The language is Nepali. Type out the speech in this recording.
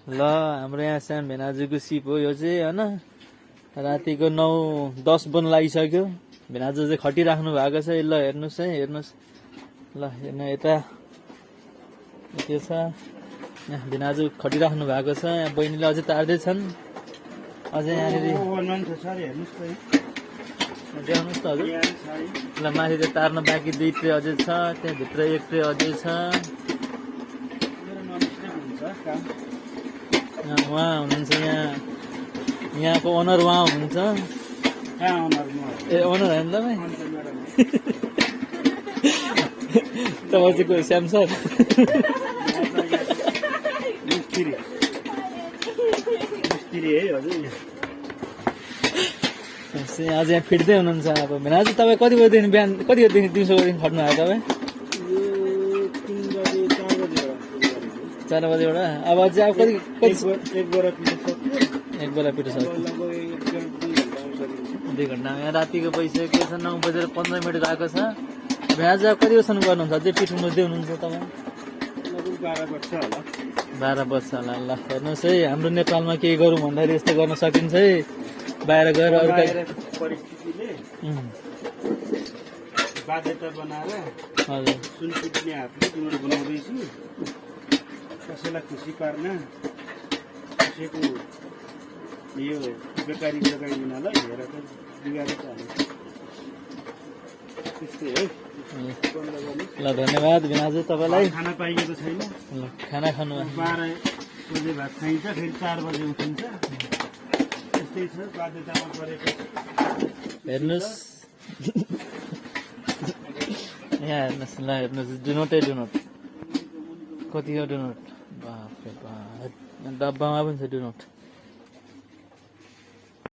ल हाम्रो यहाँ श्याम भेनाजुको सिप हो यो चाहिँ होइन रातिको 9-10 बन लागिसक्यो भेनाजु चाहिँ खटिराख्नु भएको छ ल हेर्नुहोस् है हेर्नुहोस् ल हेर्नु यता के छ यहाँ भेनाजु खटिराख्नु भएको छ यहाँ बहिनीले अझै तार्दैछन् अझै यहाँनिर देखाउनुहोस् त हजुर ल माथि चाहिँ तार्न बाँकी 2 ट्रे अझै छ त्यहाँभित्र 1 ट्रे अझै छ उहाँ हुनुहुन्छ यहाँको ओनर उहाँ हुनुहुन्छ ए ओनर होइन तपाईँ तपाईँ चाहिँ को श्याम सर आज यहाँ फिट्दै हुनुहुन्छ अब भेनाजु तपाईँ कति बजीदेखि बिहान कति बजीदेखि दिउँसोको दिन खट्नु आयो तपाईँ 4 बजीबाट अब चाहिँ अब कति एक बेला पिठो सक्यो 2 घन्टा यहाँ रातिको भइसकेको छ 9:15 गएको छ भेनाजु अब कति बजीसम्म गर्नुहुन्छ अझै पिठो मुझ्दै हुनुहुन्छ तपाईँ 12 बज्छ होला ल हेर्नुहोस् है हाम्रो नेपालमा केही गरौँ भन्दाखेरि यस्तो गर्न सकिन्छ है बाहिर गएर अरू परिस्थितिले बाध्यता बनाएर हजुर सुन पिट्ने हातले तिमीहरू बनाउँदैछु कसैलाई खुसी पार्न कसैको यो बेकारी लगाइदिनलाई हेर त बिगारेर हाल्नु त्यस्तै है ल धन्यवाद भेनाजु तपाईँलाई खाना पाइएको छैन ल खाना खानु 12 बजे भात खाइन्छ फेरि 4 बजे उठिन्छ त्यस्तै छ बाध्यतामा परेको हेर्नुहोस् यहाँ हेर्नुहोस् ल हेर्नुहोस् डुनोटै डुनोट कति हो डुनोट बाफ रे बाफ डब्बामा पनि छ डुनोट